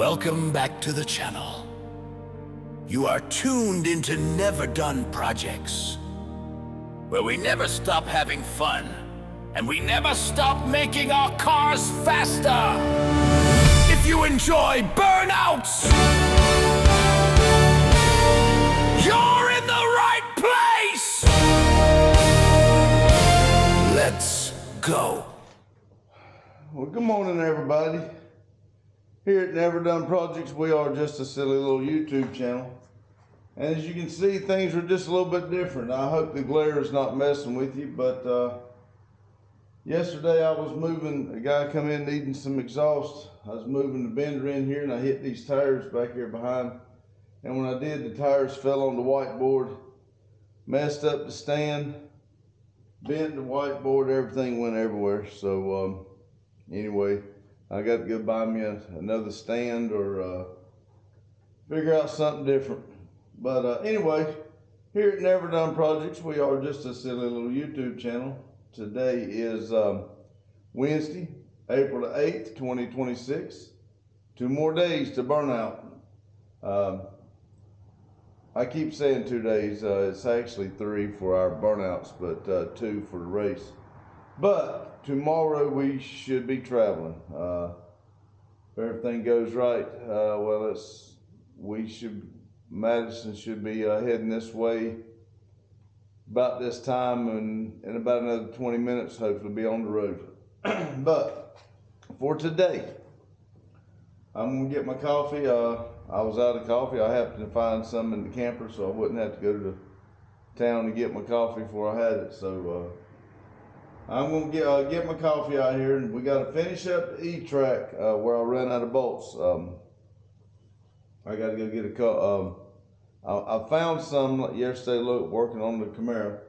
Welcome back to the channel. You are tuned into Never Done Projects, where we never stop having fun, and we never stop making our cars faster. If you enjoy burnouts, you're in the right place! Let's go. Well, good morning, everybody. Here at Never Done Projects, we are just a silly little YouTube channel. And as you can see, things are just a little bit different. I hope the glare is not messing with you, but yesterday I was moving, a guy come in needing some exhaust. I was moving the bender in here and I hit these tires back here behind. And when I did, the tires fell on the whiteboard, messed up the stand, bent the whiteboard, everything went everywhere. So anyway, I got to go buy me another stand or figure out something different. But anyway, here at Never Done Projects, we are just a silly little YouTube channel. Today is Wednesday, April the 8th, 2026. 2 more days to burnout. I keep saying 2 days. It's actually 3 for our burnouts, but 2 for the race. But tomorrow we should be traveling. If everything goes right, Madison should be heading this way about this time, and in about another 20 minutes, hopefully be on the road. But for today, I'm gonna get my coffee. I was out of coffee. I happened to find some in the camper, so I wouldn't have to go to town to get my coffee before I had it. So I'm gonna get my coffee out here, and we gotta finish up the E-track where I ran out of bolts. I gotta go get a I found some yesterday. Look, working on the Camaro.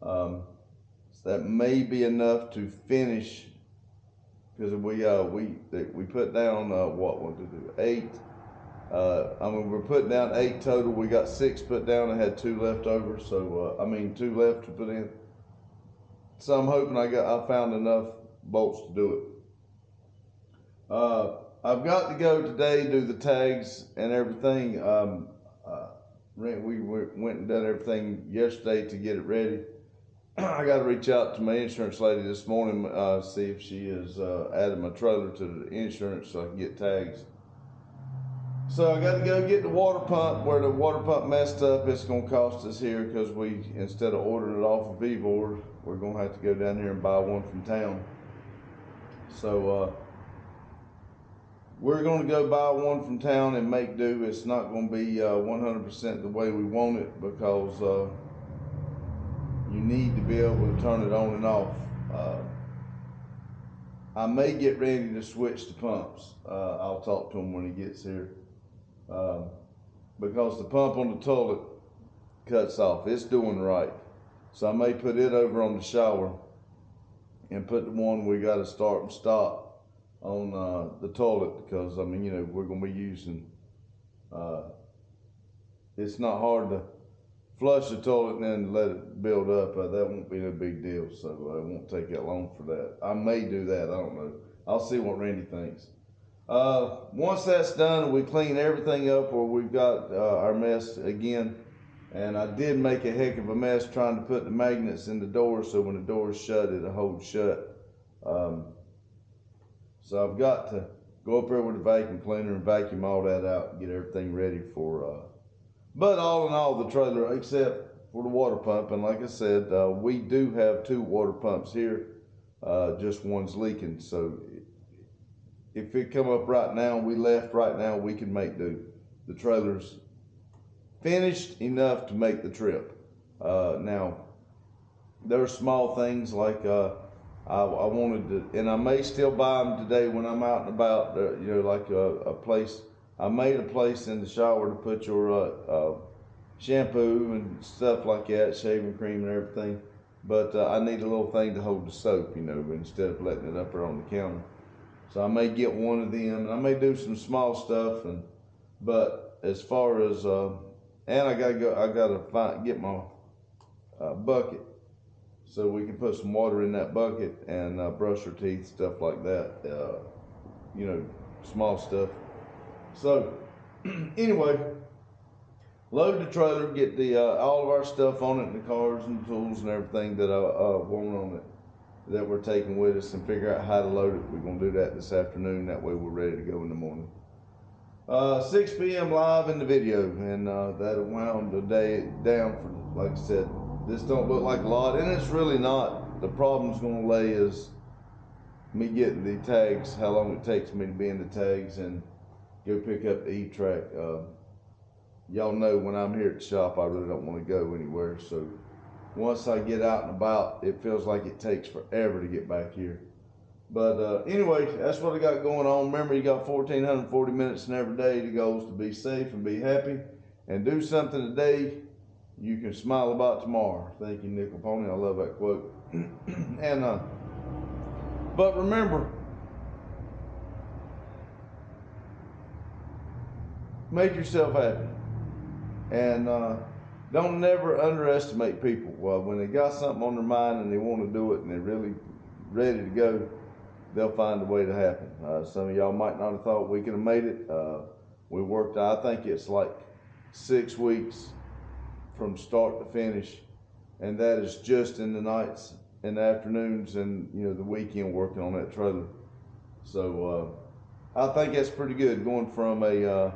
So that may be enough to finish, because we put down what 1, 2, 3, 8. We're putting down 8 total. We got 6 put down. I had 2 left over. So 2 left to put in. So I'm hoping I found enough bolts to do it. I've got to go today, do the tags and everything. We went and done everything yesterday to get it ready. I got to reach out to my insurance lady this morning, see if she has added my trailer to the insurance so I can get tags. So I got to go get the water pump. Where the water pump messed up, it's going to cost us here, because instead of ordering it off of Vevor, we're going to have to go down here and buy one from town. So we're going to go buy one from town and make do. It's not going to be 100% the way we want it, because you need to be able to turn it on and off. I may get Randy to switch the pumps. I'll talk to him when he gets here. Because the pump on the toilet cuts off. It's doing right. So I may put it over on the shower and put the one we got to start and stop on the toilet, because we're going to be using, it's not hard to flush the toilet and then let it build up. That won't be no big deal, so it won't take that long for that. I may do that, I don't know. I'll see what Randy thinks. Once that's done, we clean everything up where we've got our mess again. And I did make a heck of a mess trying to put the magnets in the door, so when the door is shut, it'll hold shut. So I've got to go up there with the vacuum cleaner and vacuum all that out and get everything ready for, but all in all, the trailer, except for the water pump. And like I said, we do have 2 water pumps here, just one's leaking. So if it come up right now, we left right now, we can make do. The trailer's finished enough to make the trip. Now, there are small things like I wanted to, and I may still buy them today when I'm out and about, like a place. I made a place in the shower to put your shampoo and stuff like that, shaving cream and everything. But I need a little thing to hold the soap, instead of letting it up there on the counter. So I may get one of them, and I may do some small stuff. But as far as and I gotta get my bucket, so we can put some water in that bucket and brush our teeth, stuff like that. Small stuff. So anyway, load the trailer, get the all of our stuff on it, and the cars and tools and everything that I want on it that we're taking with us, and figure out how to load it. We're gonna do that this afternoon. That way we're ready to go in the morning. 6 p.m. live in the video, and that'll wound the day down for, like I said, this don't look like a lot, and it's really not. The problem's gonna lay is me getting the tags, how long it takes me to be in the tags and go pick up the E-track. Y'all know when I'm here at the shop, I really don't want to go anywhere. So once I get out and about, it feels like it takes forever to get back here. But anyway, that's what I got going on. Remember, you got 1,440 minutes in every day. The goal is to be safe and be happy and do something today you can smile about tomorrow. Thank you, Nickel Pony. I love that quote. And but remember, make yourself happy, and don't never underestimate people. When they got something on their mind and they want to do it and they're really ready to go, they'll find a way to happen. Some of y'all might not have thought we could have made it. We worked, I think it's like 6 weeks from start to finish, and that is just in the nights and the afternoons and the weekend working on that trailer. So I think that's pretty good, going from a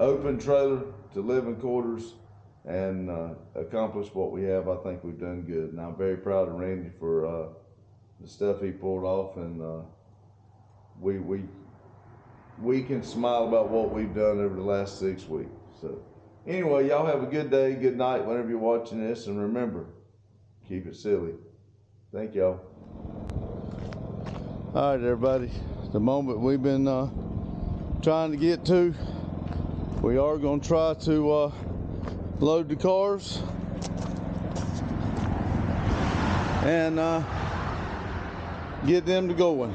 open trailer to living quarters and accomplish what we have. I think we've done good, and I'm very proud of Randy for the stuff he pulled off, and we can smile about what we've done over the last 6 weeks. So anyway, y'all have a good day, good night whenever you're watching this, and remember, keep it silly. Thank y'all. All right, everybody, the moment we've been trying to get to, we are going to try to load the cars and get them to going.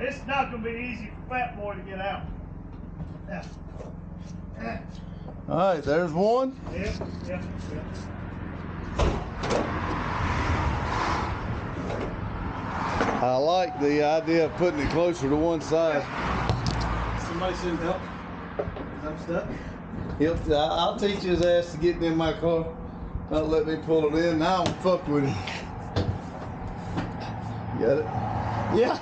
It's not going to be easy for Fat Boy to get out. All right, there's one. Yep. I like the idea of putting it closer to one side. Somebody send help. I'm stuck. Yep, I'll teach his ass to get in my car. Not let me pull it in. Now I'm fucked with him. Got it? Yeah,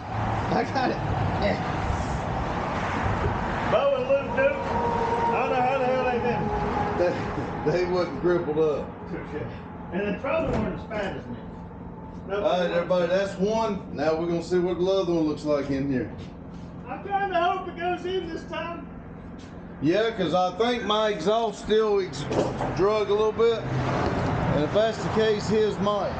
I got it. Yeah. Bo and Luke Duke, I don't know how the hell they did it. They wasn't crippled up. And the trailer weren't as bad as me. All right, everybody, that's one. Now we're gonna see what the other one looks like in here. I'm trying to hope it goes in this time. Yeah, because I think my exhaust still drug a little bit. And if that's the case, his might.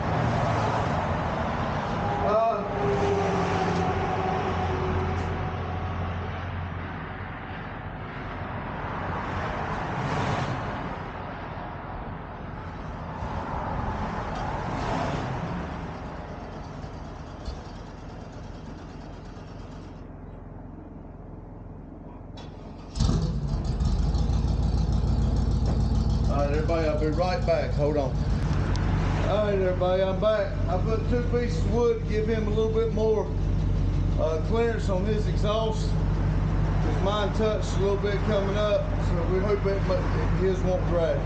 right, everybody, I'll be right back. Hold on. All right, everybody, I'm back. I put 2 pieces of wood to give him a little bit more clearance on his exhaust. Because mine touched a little bit coming up, so we hope his won't drag.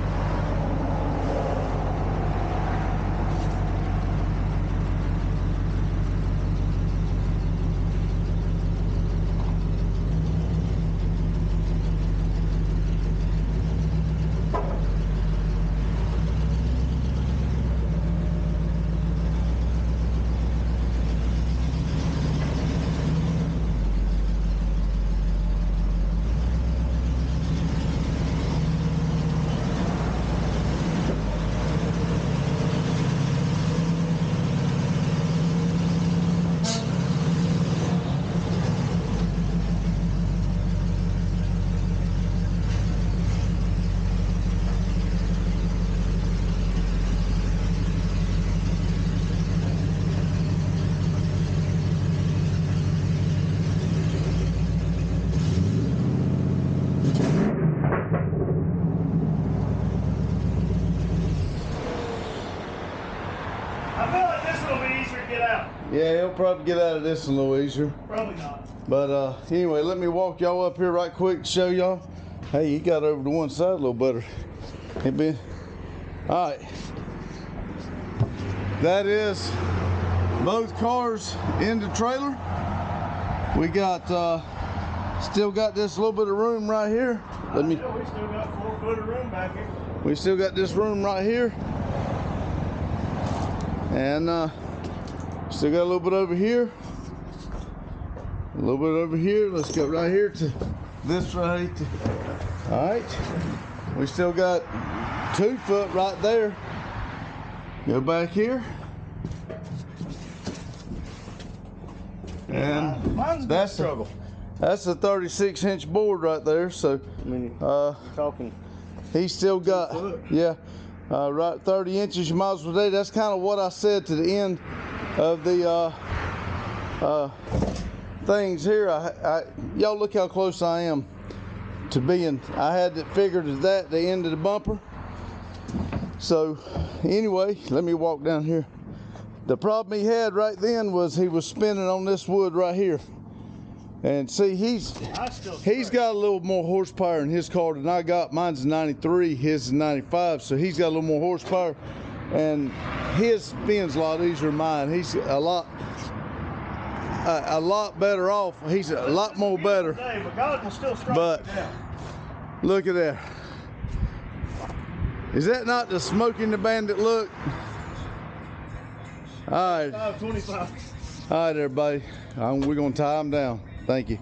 I feel like this will be easier to get out. Yeah, he'll probably get out of this a little easier. Probably not. But anyway, let me walk y'all up here right quick to show y'all. Hey, he got over to one side a little better. He been. All right. That is both cars in the trailer. We got still got this little bit of room right here. Let me. Yeah, we still got 4 foot of room back here. We still got this room right here. And still got a little bit over here. A little bit over here. Let's go right here to this right. All right. We still got 2 foot right there. Go back here. And Mine's that's a struggle. That's a 36-inch board right there. So I mean, talking. he's still got, 2 foot. yeah, right 30 inches. You might as well say that's kind of what I said to the end of the things here. Y'all look how close I am to being. I had it figured as that the end of the bumper. So anyway, let me walk down here. The problem he had right then was he was spinning on this wood right here. And see, he's got a little more horsepower in his car than I got. Mine's a 93, his is 95, so he's got a little more horsepower. And his spins a lot easier than mine. He's a lot better off. He's a lot more better. But God will still strike But you down. look at that. Is that not the Smoking the Bandit look? All right. 525. All right, everybody. We're going to tie him down. Thank you.